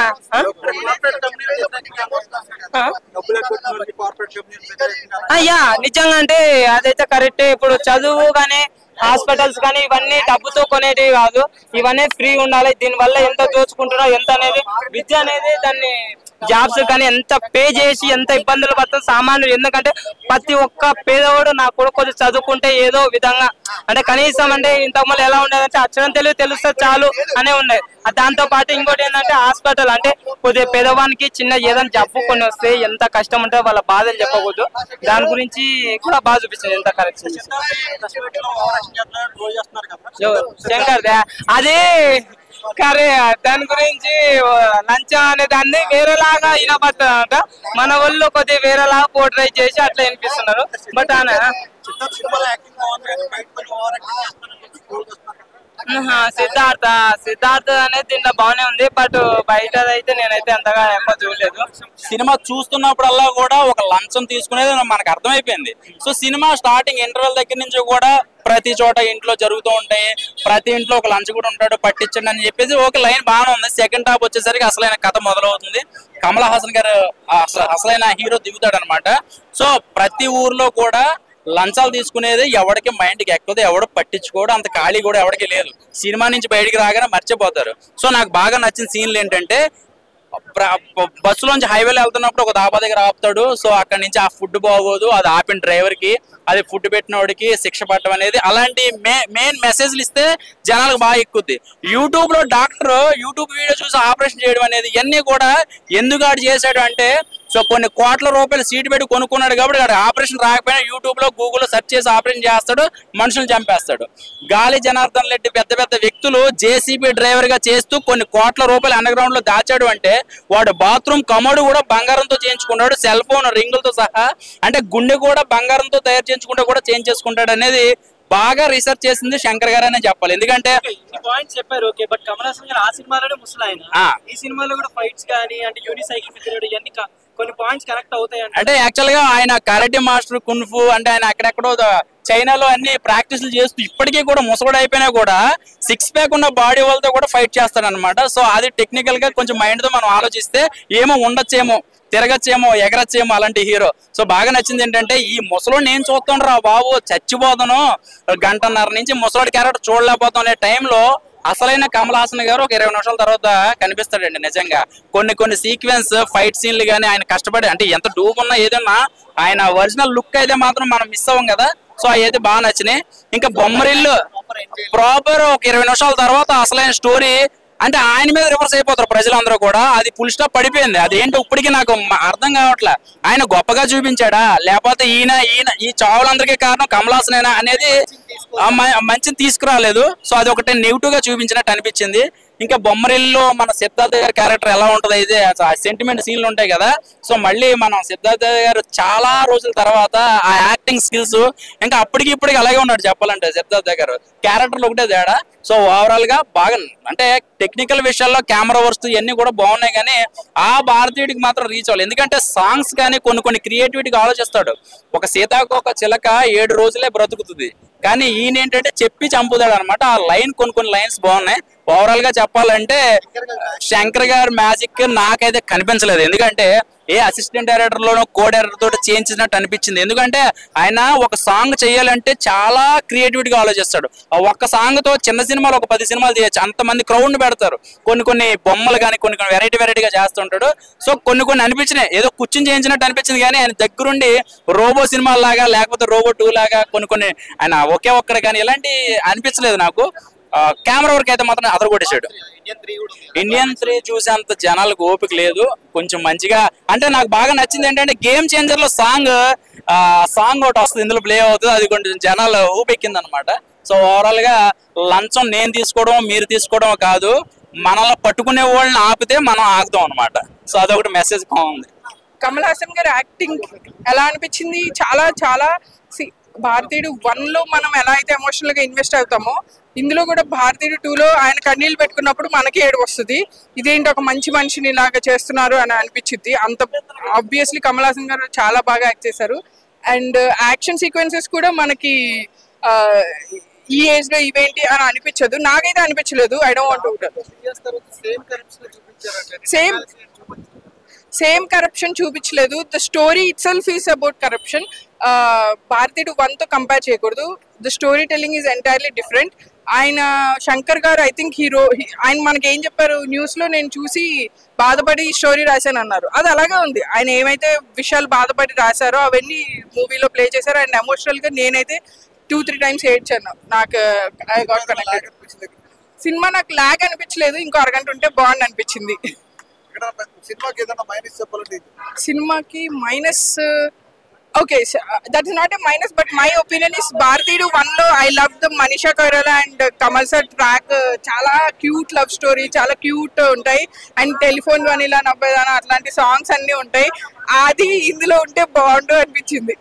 అయ్యా నిజంగా అంటే అదైతే కరెక్టే. ఇప్పుడు చదువు కానీ హాస్పిటల్స్ కానీ ఇవన్నీ డబ్బుతో కొనేటివి కాదు, ఇవన్నీ ఫ్రీ ఉండాలి. దీనివల్ల ఎంత దోచుకుంటున్నా ఎంత అనేది విద్య అనేది దాన్ని జాబ్స్ కానీ ఎంత పే చేసి ఎంత ఇబ్బందులు పడుతుంది సామాన్యులు. ఎందుకంటే ప్రతి ఒక్క పేదవాడు నా కొడుకు కొద్దిగా చదువుకుంటే ఏదో విధంగా అంటే కనీసం అంటే ఇంతకుముందు ఎలా ఉండేదంటే అక్షరం తెలుస్తే చాలు అనే ఉండేది. దాంతో పాటు ఇంకోటి ఏంటంటే హాస్పిటల్ అంటే కొద్దిగా పేదవానికి చిన్న ఏదైనా జబ్బు కొన్ని వస్తే ఎంత కష్టం ఉంటే వాళ్ళ బాధలు చెప్పకూడదు. దాని గురించి కూడా బాగా చూపించింది ఎంత కరెక్షన్ శంకర్ అదే కరే. దాని గురించి లంచం అనే దాన్ని వేరేలాగా వినబడుతుందంట, మన వాళ్ళు కొద్దిగా వేరేలాగా పోర్ట్రేట్ చేసి అట్లా వినిపిస్తున్నారు. బట్ సిద్ధార్థ అనేది దీంట్లో బాగానే ఉంది, బట్ బయట అయితే నేనైతే అంతగా ఎక్కువ చూడలేదు. సినిమా చూస్తున్నప్పుడల్లా కూడా ఒక లంచం తీసుకునేది మనకు అర్థమైపోయింది. సో సినిమా స్టార్టింగ్ ఇంటర్వెల్ దగ్గర నుంచి కూడా ప్రతి చోట ఇంట్లో జరుగుతూ ఉంటాయి, ప్రతి ఇంట్లో ఒక లంచ్ కూడా ఉంటాడు, పట్టించండి అని చెప్పేసి ఒక లైన్ బాగానే ఉంది. సెకండ్ హాఫ్ వచ్చేసరికి అసలైన కథ మొదలవుతుంది. కమల్ హాసన్ గారు అసలైన హీరో దిగుతాడు అనమాట. సో ప్రతి ఊర్లో కూడా లంచాలు తీసుకునేది ఎవరికి మైండ్కి ఎక్కదు, ఎవడు పట్టించుకోడు, అంత ఖాళీ కూడా ఎవరికి లేదు. సినిమా నుంచి బయటికి రాగానే మర్చిపోతారు. సో నాకు బాగా నచ్చిన సీన్లు ఏంటంటే బస్సులోంచి హైవేలో వెళ్తున్నప్పుడు ఒక దాబా దగ్గర ఆపుతాడు. సో అక్కడ నుంచి ఆ ఫుడ్ బాగోదు, అది ఆపిన డ్రైవర్ కి, అది ఫుడ్ పెట్టిన వాడికి శిక్ష పట్టడం అనేది, అలాంటి మెయిన్ మెసేజ్లు ఇస్తే జనాలకు బాగా ఎక్కుద్ది. యూట్యూబ్ లో డాక్టర్ యూట్యూబ్ వీడియో చూసి ఆపరేషన్ చేయడం అనేది ఇవన్నీ కూడా ఎందుకు ఆడు చేశాడు అంటే, సో కొన్ని కోట్ల రూపాయలు సీటు పెట్టి కొనుక్కున్నాడు కాబట్టి ఆపరేషన్ రాకపోయినా యూట్యూబ్ లో గూగుల్లో సెర్చ్ చేసి ఆపరేషన్ చేస్తాడు, మనుషులు చంపేస్తాడు. గాలి జనార్దన్ రెడ్డి పెద్ద పెద్ద వ్యక్తులు జేసీబీ డ్రైవర్ గా చేస్తూ కొన్ని కోట్ల రూపాయలు అండర్ గ్రౌండ్ లో దాచాడు అంటే, వాడు బాత్రూమ్ కమోడు కూడా బంగారంతో చేయించుకున్నాడు, సెల్ ఫోన్ రింగులతో సహా, అంటే గుండె కూడా బంగారంతో తయారు చేయించుకుంటే కూడా చేంజ్ చేసుకుంటాడు అనేది బాగా రీసెర్చ్ చేసింది శంకర్ గారు అనే చెప్పాలి. ఎందుకంటే పాయింట్స్ చెప్పారు ఓకే, బట్ కమల్ హాసన్ గారు ఆ సినిమాలోనే ముసలాయన, ఈ సినిమాలో కూడా ఫైట్స్ కానీ అంటే యూనిసైకిల్ ఫిగర్ ఇవన్నీ కొన్ని పాయింట్స్ కనెక్ట్ అవుతాయి అంటే యాక్చువల్ గా ఆయన కరాటే మాస్టర్, కున్ఫు, అంటే ఆయన అక్కడెక్కడో చైనాలో అన్ని ప్రాక్టీసులు చేస్తూ ఇప్పటికీ కూడా ముసగడు అయిపోయినా కూడా 6 ప్యాక్ ఉన్న బాడీ వాళ్ళతో కూడా ఫైట్ చేస్తాడు అనమాట. సో అది టెక్నికల్ గా కొంచెం మైండ్ తో మనం ఆలోచిస్తే ఏమో ఉండొచ్చేమో, తిరగచ్చేమో, ఎగరచ్చేమో అలాంటి హీరో. సో బాగా నచ్చింది ఏంటంటే, ఈ ముసలోడు నేను చూస్తాను రా బాబు, చచ్చిపోతాను, గంటన్నర నుంచి ముసలోడి క్యారెక్టర్ చూడలేకపోతాం అనే టైంలో అసలైన కమల్ హాసన్ గారు ఒక 20 నిమిషాల తర్వాత కనిపిస్తాడండి. నిజంగా కొన్ని సీక్వెన్స్ ఫైట్ సీన్లు కానీ ఆయన కష్టపడి, అంటే ఎంత డూబ్ ఉన్నా ఏదన్నా ఆయన ఒరిజినల్ లుక్ అయితే మాత్రం మనం మిస్ అవ్వం కదా. సో అయితే బాగా నచ్చినాయి. ఇంకా బొమ్మరిల్లు ప్రాపర్ ఒక 20 నిమిషాల తర్వాత అసలైన స్టోరీ, అంటే ఆయన మీద రివర్స్ అయిపోతారు ప్రజలందరూ కూడా. అది ఫుల్ స్టాప్ పడిపోయింది. అదేంటో ఇప్పటికీ నాకు అర్థం కావట్లే. ఆయన గొప్పగా చూపించాడా, లేకపోతే ఈయన ఈ చావులందరికీ కారణం కమల్ హాసనేనా అనేది మంచిని తీసుకురాలేదు. సో అది ఒకటి నెగిటివ్ గా చూపించినట్టు అనిపించింది. ఇంకా బొమ్మరిల్లో మన సిద్ధార్థ గారి క్యారెక్టర్ ఎలా ఉంటది అయితే సెంటిమెంట్ సీన్లు ఉంటాయి కదా. సో మళ్ళీ మనం సిద్ధార్థ గారు చాలా రోజుల తర్వాత ఆ యాక్టింగ్ స్కిల్స్ ఇంకా అప్పటికి ఇప్పటికి అలాగే ఉన్నాడు చెప్పాలంటే. సిద్ధార్థ గారు క్యారెక్టర్లు ఒకటే తేడా. సో ఓవరాల్ గా బాగా, అంటే టెక్నికల్ విషయాల్లో కెమెరా వర్క్స్ ఇవన్నీ కూడా బాగున్నాయి, కానీ ఆ భారతీయుడికి మాత్రం రీచ్ అవ్వాలి. ఎందుకంటే సాంగ్స్ కానీ కొన్ని క్రియేటివిటీగా ఆలోచిస్తాడు. ఒక సీతాకోక చిలక 7 రోజులే బ్రతుకుతుంది, కానీ ఈయన ఏంటంటే చెప్పి చంపుతాడు అనమాట. ఆ లైన్ కొన్ని లైన్స్ బాగున్నాయి. ఓవరాల్ గా చెప్పాలంటే శంకర్ గారి మ్యాజిక్ నాకైతే కనిపించలేదు. ఎందుకంటే ఏ అసిస్టెంట్ డైరెక్టర్ లోనో కో డైరెక్టర్ తోటి చేయించినట్టు అనిపించింది. ఎందుకంటే ఆయన ఒక సాంగ్ చేయాలంటే చాలా క్రియేటివిటీగా ఆలోచిస్తాడు. ఒక్క సాంగ్ తో చిన్న సినిమాలు ఒక 10 సినిమాలు చేయొచ్చు, అంతమంది క్రౌడ్ ని పెడతారు. కొన్ని బొమ్మలు కానీ కొన్ని వెరైటీగా చేస్తుంటాడు. సో కొన్ని అనిపించినాయి, ఏదో కూర్చుని చేయించినట్టు అనిపించింది, కానీ ఆయన దగ్గరుండి రోబో సినిమాల లాగా లేకపోతే రోబో 2 లాగా కొన్ని ఆయన ఒకే ఒక్కడ కానీ ఇలాంటి అనిపించలేదు నాకు. కెమెరా వర్క్ అయితే మాత్రం అదరగొట్టేశాడు. ఇండియన్ 3 చూసేంత జనాలకు ఓపిక లేదు. కొంచెం మంచిగా, అంటే నాకు బాగా నచ్చింది ఏంటంటే గేమ్ చేంజర్ లో సాంగ్ ఒకటి వస్తుంది, ఇందులో ప్లే అవుతుంది, అది కొంచెం జనాలు ఊపెక్కింది అనమాట. సో ఓవరాల్ గా లంచం నేను తీసుకోవడం మీరు తీసుకోవడం కాదు, మనల్ని పట్టుకునే వాళ్ళని ఆపితే మనం ఆగుతాం అనమాట. సో అదొకటి మెసేజ్ బాగుంది. కమల్ హాసన్ గారి యాక్టింగ్ ఎలా అనిపించింది? చాలా భారతీయుడు 1 లో మనం ఎలా అయితే ఎమోషనల్ గా ఇన్వెస్ట్ అవుతామో, ఇందులో కూడా భారతీయుడు 2 లో ఆయన కన్నీళ్ళు పెట్టుకున్నప్పుడు మనకి ఏడు వస్తుంది. ఇదేంటి ఒక మంచి మనిషిని ఇలాగా చేస్తున్నారు అని అనిపించింది. అంత ఆబ్వియస్లీ కమల్ హాసన్ గారు చాలా బాగా యాక్ట్ చేశారు. అండ్ యాక్షన్ సీక్వెన్సెస్ కూడా మనకి ఈ ఏజ్ లో ఇవేంటి అని అనిపించదు, నాకైతే అనిపించలేదు. I don't want same corruption చూపించలేదు. The story itself is about corruption. Bharateeyudu 1 తో కంపేర్ చేయకూడదు. The story telling is entirely different. ఆయన శంకర్ గారు ఐ థింక్ హీరో, ఆయన మనకి ఏం చెప్పారు న్యూస్ లో, నేను చూసి బాధపడి స్టోరీ రాశాను అన్నారు. అది అలాగే ఉంది. ఆయన ఏమైతే విషయాలు బాధపడి రాశారో అవన్నీ మూవీలో ప్లే చేశారు. అండ్ ఎమోషనల్ గా నేనైతే 2-3 టైమ్స్ ఏడ్చాను. నాకు ఐ గాట్ కనెక్టెడ్. సినిమా నాకు లాగ్ అనిపించలేదు, ఇంకో అరగంట ఉంటే బాగుంది అనిపించింది. సినిమాకి minus, okay, that is not a minus, but my opinion is భారతీయుడు 1 లో I love the Manisha Koirala and Kamal sir track. చాలా క్యూట్ లవ్ స్టోరీ, చాలా క్యూట్ ఉంటాయి. అండ్ టెలిఫోన్ వనిలా నవ్వేదానా అట్లాంటి సాంగ్స్ అన్ని ఉంటాయి. అది ఇందులో ఉంటే బాగుండు అనిపించింది.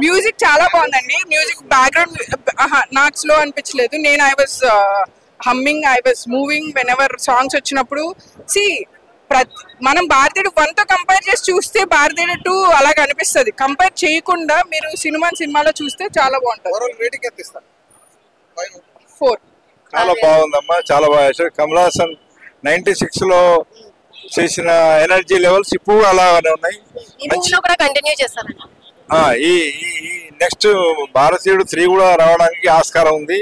మ్యూజిక్ చాలా బాగుందండి. మ్యూజిక్ బ్యాక్గ్రౌండ్ నాకు స్లో అనిపించలేదు. నేను I was humming, I was moving when ever songs వచ్చినప్పుడు. మనం భారతీయుడు 1 తో కంపేర్ చేసి చూస్తే భారతీయుడు 2 అలాగ అనిపిస్తుంది. కంపేర్ చేయకుండా మీరు సినిమాలో చూస్తే చాలా బాగుంటుంది. 4. చాలా బాగుందమ్మా, చాలా బాగా చేశారు. కమల్ హాసన్ 96 లో చేసిన ఎనర్జీ లెవెల్స్ ఇప్పుడు అలానే ఉన్నాయి. ఈ నెక్స్ట్ భారతీయుడు 3 కూడా రావడానికి ఆస్కారం ఉంది.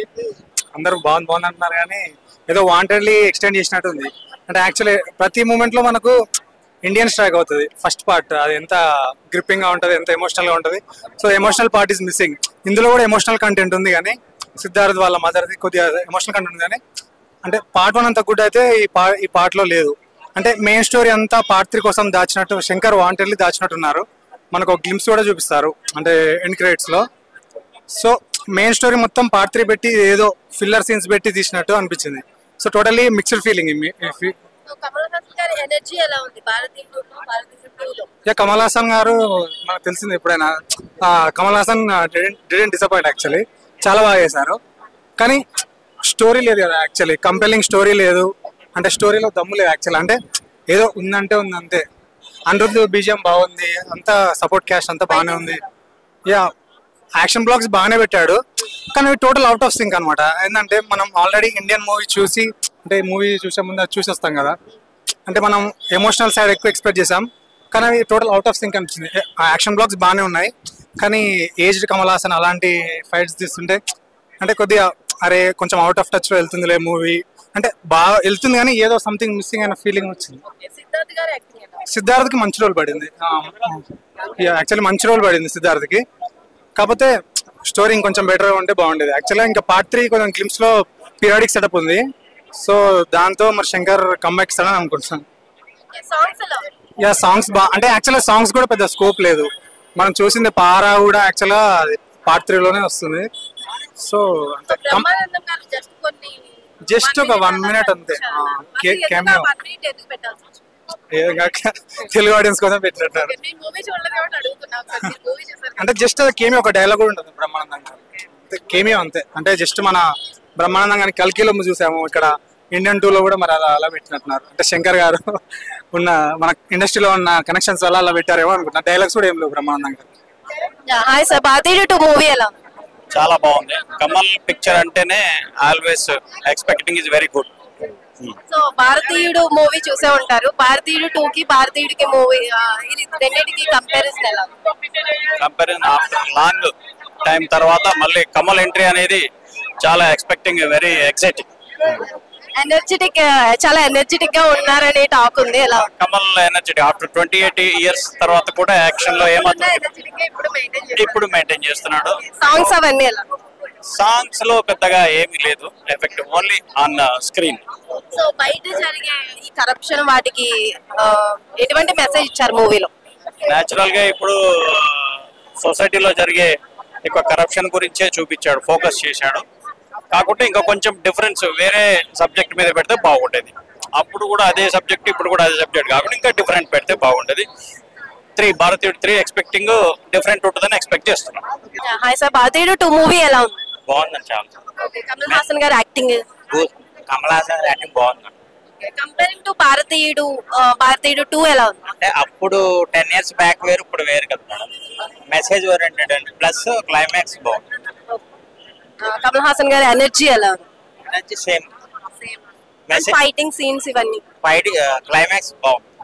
అందరూ బాగుంది అంటున్నారు, కానీ ఏదో వాంటెడ్లీ ఎక్స్టెండ్ చేసినట్టు ఉంది. అంటే యాక్చువల్లీ ప్రతి మూమెంట్ లో మనకు ఇండియన్ స్ట్రైక్ అవుతుంది. ఫస్ట్ పార్ట్ అది ఎంత గ్రిప్పింగ్ గా ఉంటుంది, ఎంత ఎమోషనల్ గా ఉంటుంది. So emotional part is missing. ఇందులో కూడా ఎమోషనల్ కంటెంట్ ఉంది, కానీ సిద్ధార్థ్ వాళ్ళ మదర్ది కొద్దిగా ఎమోషనల్ కంటెంట్ ఉంది, కానీ అంటే పార్ట్ 1 అంత గుడ్ అయితే ఈ పార్ట్ లో లేదు. అంటే మెయిన్ స్టోరీ అంతా పార్ట్ 3 కోసం దాచినట్టు శంకర్ వాంటెడ్లీ దాచినట్టున్నారు. మనకు ఒక గ్లిమ్స్ కూడా చూపిస్తారు అంటే ఎండ్ క్రెడిట్స్ లో. సో మెయిన్ స్టోరీ మొత్తం పార్ట్ 3 పెట్టి ఏదో ఫిల్లర్ సీన్స్ పెట్టి తీసినట్టు అనిపించింది. So totally mixed feeling. Kamal Haasan గారు మనకు తెలిసింది ఎప్పుడైనా. Kamal Haasan didn't disappoint actually, చాలా బాగా చేశారు. కానీ స్టోరీ లేదు కదా యాక్చువల్లీ, కంపెలింగ్ స్టోరీ లేదు. అంటే స్టోరీలో దమ్ము లేదు యాక్చువల్లీ. అంటే ఏదో ఉందంటే ఉంది అంతే. అనిరుద్ధ్ బీజిఎం బాగుంది, అంతా సపోర్ట్ క్యాస్ట్ అంతా బాగానే ఉంది. యా యాక్షన్ బ్లాక్స్ బాగానే పెట్టాడు, కానీ టోటల్ అవుట్ ఆఫ్ సింక్ అనమాట. ఏంటంటే మనం ఆల్రెడీ ఇండియన్ మూవీ చూసి, అంటే మూవీ చూసే ముందు అది చూసి వస్తాం కదా, అంటే మనం ఎమోషనల్ సైడ్ ఎక్కువ ఎక్స్పెక్ట్ చేసాం, కానీ అవి టోటల్ అవుట్ ఆఫ్ సింక్ అనిపించింది. యాక్షన్ బ్లాక్స్ బాగానే ఉన్నాయి, కానీ ఏజ్డ్ కమల్ హాసన్ అలాంటి ఫైట్స్ తీస్తుంటే అంటే కొద్దిగా అరే కొంచెం అవుట్ ఆఫ్ టచ్ లో వెళ్తుందిలే మూవీ. అంటే బాగా వెళ్తుంది కానీ ఏదో సంథింగ్ మిస్సింగ్ అయిన ఫీలింగ్ వచ్చింది. సిద్ధార్థ్కి మంచి రోల్ పడింది, యాక్చువల్లీ మంచి రోల్ పడింది సిద్ధార్థ్కి. కాకపోతే స్టోరీ ఇంకొంచెం బెటర్గా ఉంటే బాగుండేది యాక్చువల్గా. ఇంకా పార్ట్ 3 కొంచెం క్లిప్స్ లో పీరియాడిక్ సెటప్ ఉంది. సో దాంతో మరి శంకర్ కమ్బ్యాక్ ఇస్తాడని అనుకుంటున్నాను. యా సాంగ్స్ అంటే యాక్చువల్గా సాంగ్స్ కూడా పెద్ద స్కోప్ లేదు. మనం చూసింది పారా కూడా యాక్చువల్గా పార్ట్ 3 లోనే వస్తుంది. సో జస్ట్ ఒక 1 minute అంతే. తెలుగు ఆడియన్స్ కోసం పెట్టినట్టారు. అంటే జస్ట్ అది కేమియో, ఒక డైలాగ్ కూడా ఉంటుంది బ్రహ్మానందంగా, కేమియో అంతే. అంటే జస్ట్ మన బ్రహ్మానందం కానీ కల్కిలో చూసాము, ఇక్కడ ఇండియన్ 2 లో కూడా మరి అలా పెట్టినట్టున్నారు. అంటే శంకర్ గారు ఉన్న మన ఇండస్ట్రీలో ఉన్న కనెక్షన్స్ వల్ల అలా పెట్టారేమో అనుకుంటున్నా. డైలాగ్స్ కూడా ఏం లేవు బ్రహ్మానందం గారు. చాలా బాగుంది. కమల్ పిక్చర్ అంటేనే always expecting is very good. So భారతీయుడు మూవీ చూసే ఉంటారు. భారతీయుడు 2 కి భారతీయుడికి మూవీ రెండింటికి కంపారిజన్ ఎలా? కంపారిజన్ ఆఫ్టర్ లాంగ్ టైం తర్వాత మళ్ళీ కమల్ ఎంట్రీ అనేది చాలా ఎక్స్పెక్టింగ్, వెరీ ఎక్సైటింగ్. ఎనర్జెటిక్, చాలా ఎనర్జెటిక్ గా ఉన్నారనే టాక్ ఉంది. ఎలా కమల్ ఎనర్జెటిక్ ఆఫ్టర్ 28 years తర్వాత కూడా యాక్షన్ లో ఏమాత్రం ఇప్పుడు మెయింటైన్ చేస్తున్నాడు. సాంగ్స్ అవన్నీ ఎలా? సాంగ్స్ లో పెద్దగా ఏమీ లేదు, effect only on screen. So బయట జరిగే ఈ కరప్షన్ వాటికి ఎటువంటి మెసేజ్ ఇచ్చారు మూవీలో? నేచురల్ గా ఇప్పుడు సొసైటీలో జరిగే ఎక్కువ కరప్షన్ గురించే చూపించాడు, ఫోకస్ చేశాడు. కాకుంటే ఇంకా కొంచెం డిఫరెన్స్ వేరే సబ్జెక్ట్ మీద పెడితే బాగుండేది. అప్పుడు కూడా అదే సబ్జెక్ట్, ఇప్పుడు కూడా అదే సబ్జెక్ట్ కాకుండా ఇంకా డిఫరెంట్ పెడితే బాగుండేది. భారతీయుడు 3 ఎక్స్పెక్టింగ్ డిఫరెంట్ ఉంటుందని ఎక్స్పెక్ట్ చేస్తున్నాం. హాయ్ సార్, భారతీయుడు 2 మూవీ ఎలా ఉంది? బాగుందని చాలా. కమల్ హాసన్ గారు యాక్టింగ్, కమల్ హాసన్ యాక్టింగ్ బాగుంది. కంపేరింగ్ టు భారతీయుడు 2 ఎలా ఉంది? అంటే అప్పుడు 10 years బ్యాక్ వేరు, ఇప్పుడు వేరు కదా మేడం. మెసేజ్ ఓరియంటెడ్ అండి, ప్లస్ క్లైమాక్స్ బాగుంది. కమల్ హాసన్ గారి ఎనర్జీ ఎలా ఉంది? Energy same. ఫైటింగ్ సీన్స్ ఇవన్నీ, క్లైమాక్స్ బాగుంది.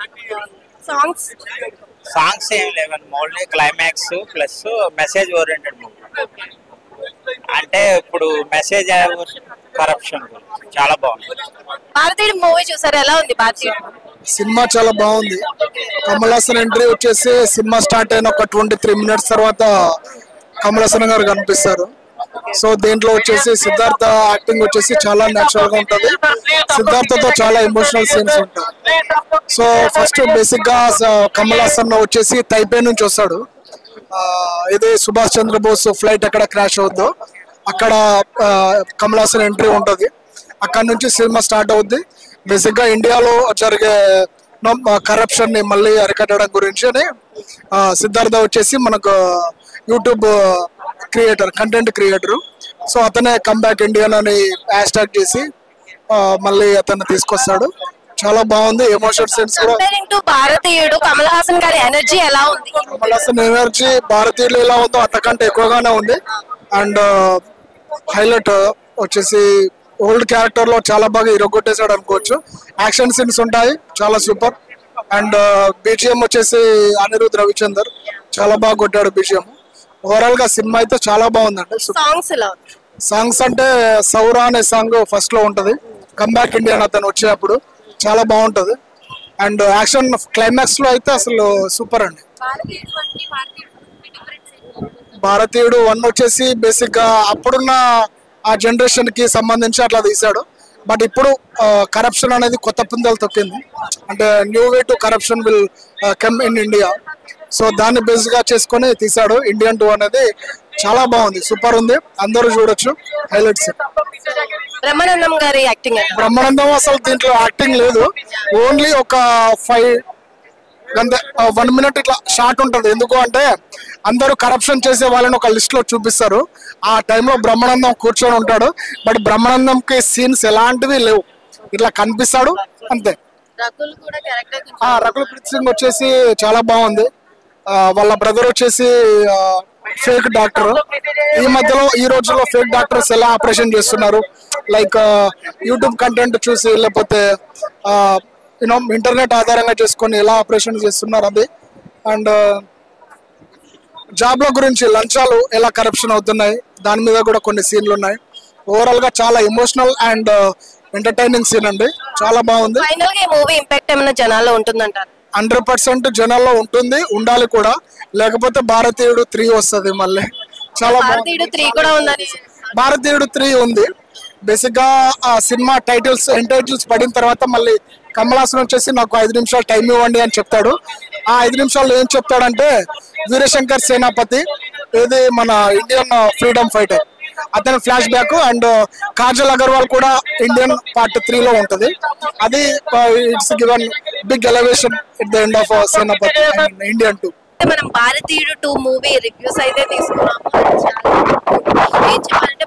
సాంగ్స్ ఏం లేవండి, only climax plus message oriented movie. అంటే ఇప్పుడు మెసేజ్ కరప్షన్ చాలా బాగుంది. భారతీయుడు మూవీ చూసారు, ఎలా ఉంది భారతీయుడు? సినిమా చాలా బాగుంది. కమల్ హాసన్ ఎంట్రీ వచ్చేసి సినిమా స్టార్ట్ అయిన ఒక 23 minutes తర్వాత కమల్ హాసన్ గారు కనిపిస్తారు. సో దీంట్లో వచ్చేసి సిద్ధార్థ యాక్టింగ్ వచ్చేసి చాలా నేచురల్ గా ఉంటది. సిద్ధార్థతో చాలా ఎమోషనల్ సీన్స్ ఉంటాయి. సో ఫస్ట్ బేసిక్ గా కమల్ హాసన్ వచ్చేసి తైపే నుంచి వస్తాడు. ఇది సుభాష్ చంద్రబోస్ ఫ్లైట్ ఎక్కడ క్రాష్ అవుద్దో అక్కడ కమల్ హాసన్ ఎంట్రీ ఉంటది. అక్కడ నుంచి సినిమా స్టార్ట్ అవుద్ది. బేసిక్ గా ఇండియాలో జరిగే కరప్షన్ ని మళ్ళీ అరికట్టడం గురించి సిద్ధార్థ వచ్చేసి మనకు YouTube creator, content creator. So అతనే కమ్బ్యాక్ ఇండియన్ అని హ్యాష్ ట్యాగ్ చేసి మళ్ళీ అతన్ని తీసుకొస్తాడు. చాలా బాగుంది. ఎమోషన్ సెన్స్ కూడా. భారతీయుడు కమల్ హాసన్ గారి ఎనర్జీ ఎలా ఉంది? కమల్ హాసన్ ఎనర్జీ భారతీయులు ఎలా ఉందో అంతకంటే ఎక్కువగానే ఉంది. అండ్ హైలైట్ వచ్చేసి ఓల్డ్ క్యారెక్టర్ లో చాలా బాగా ఇరగొట్టేసాడు అనుకోవచ్చు. యాక్షన్ సీన్స్ ఉంటాయి, చాలా సూపర్. అండ్ బీజిఎం వచ్చేసి అనిరుద్ రవిచందర్ చాలా బాగా కొట్టాడు బీజిఎం. ఓవరాల్ గా సినిమా అయితే చాలా బాగుందండి. సాంగ్స్ అంటే సౌరా అనే సాంగ్ ఫస్ట్ లో ఉంటది, కమ్బ్యాక్ ఇండియన్ అతను వచ్చేటప్పుడు చాలా బాగుంటది. అండ్ యాక్షన్ క్లైమాక్స్ లో అయితే అసలు సూపర్ అండి. భారతీయుడు 1 వచ్చేసి బేసిక్ గా అప్పుడున్న ఆ జనరేషన్ కి సంబంధించి అట్లా తీశాడు. బట్ ఇప్పుడు కరప్షన్ అనేది కొత్త పుంజలు తొక్కింది. అంటే new way to corruption will come in India. So దాన్ని బేస్ గా చేసుకొని తీశాడు. ఇండియన్ 2 అనేది చాలా బాగుంది, సూపర్ ఉంది, అందరూ చూడొచ్చు. హైలైట్స్ బ్రహ్మానందం గారి యాక్టింగ్. బ్రహ్మానందం అసలు దీంట్లో యాక్టింగ్ లేదు, ఓన్లీ ఒక 1 minute ఇట్లా షార్ట్ ఉంటది. ఎందుకు అంటే అందరూ కరప్షన్ చేసే వాళ్ళని ఒక లిస్ట్ లో చూపిస్తారు. ఆ టైంలో బ్రహ్మానందం కూర్చొని ఉంటాడు. బట్ బ్రహ్మానందంకి సీన్స్ ఎలాంటివి లేవు, ఇట్లా కనిపిస్తాడు అంతే. రకుల్ ప్రీత్ సింగ్ వచ్చేసి చాలా బాగుంది. వాళ్ళ బ్రదర్ వచ్చేసి ఫేక్ డాక్టర్. ఈ రోజుల్లో ఫేక్ డాక్టర్స్ ఎలా ఆపరేషన్ చేస్తున్నారు, లైక్ యూట్యూబ్ కంటెంట్ చూసి లేకపోతే ఇంటర్నెట్ ఆధారంగా చేసుకొని ఎలా ఆపరేషన్ చేస్తున్నారు అది. అండ్ జాబ్ల గురించి లంచాలు ఎలా కరప్షన్ అవుతున్నాయి దాని మీద కూడా కొన్ని సీన్లు ఉన్నాయి. ఓవరాల్ గా చాలా ఎమోషనల్ అండ్ ఎంటర్టైనింగ్ సీన్ అండి, చాలా బాగుంది. 100% జనాల్లో ఉంటుంది, ఉండాలి కూడా, లేకపోతే భారతీయుడు 3 వస్తుంది మళ్ళీ. చాలా భారతీయుడు 3 ఉంది. బేసిక్ గా ఆ సినిమా టైటిల్స్ పడిన తర్వాత మళ్ళీ కమల్ హాసన్ వచ్చేసి నాకు 5 నిమిషాలు టైం ఇవ్వండి అని చెప్తాడు. ఆ 5 నిమిషాల్లో ఏం చెప్తాడంటే వీరశంకర్ సేనాపతి, ఇది మన ఇండియన్ ఫ్రీడమ్ ఫైటర్, అతని flash back. And Kajal Agarwal కూడా ఇండియన్ పార్ట్ 3 లో ఉంటది. అది it's given big elevation at the end of Senapathi Indian 2. మనం భారతీయుడు 2 మూవీ రివ్యూస్ అయితే తీసుకున్నాము. ఏం చెప్పాలంటే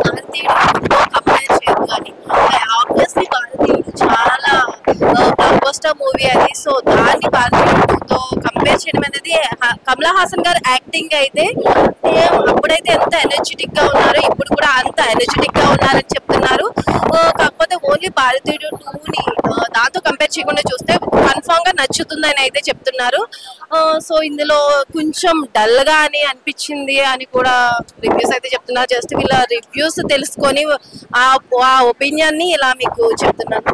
భారతీయుడు కంపేర్ చేయదు కానీ ఆబ్వియస్లీ భారతీయుడు చాలా బ్లాక్ బస్టర్ మూవీ అది. సో దాన్ని భారతీయుడుతో కంపేర్ చేయడం అనేది కమల్ హాసన్ గారు యాక్టింగ్ అయితే అప్పుడైతే ఎంత ఎనర్జెటిక్ గా ఉన్నారో ఇప్పుడు కూడా అంత ఎనర్జెటిక్ గా ఉన్నారని చెప్తున్నారు. కాకపోతే ఓన్లీ భారతీయుడు 2ని దాంతో కంపేర్ చేయకుండా చూస్తే కన్ఫామ్ గా నచ్చుతుందని అయితే చెప్తున్నారు. సో ఇందులో కొంచెం డల్ గా అని అనిపించింది అని కూడా రివ్యూస్ అయితే చెప్తున్నారు. జస్ట్ వీళ్ళ రివ్యూస్ తెలుసుకొని ఆ ఒపీనియన్ ని ఇలా మీకు చెప్తున్నాను.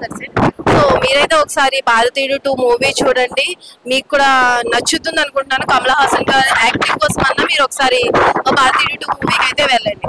సో మీరైతే ఒకసారి భారతీయుడు 2 మూవీ చూడండి, మీకు కూడా నచ్చుతుంది అనుకుంటున్నాను. కమల్ హాసన్ గారి యాక్టింగ్ కోసం అన్నా మీరు ఒకసారి భారతీయుడు 2 మూవీకి అయితే వెళ్ళండి.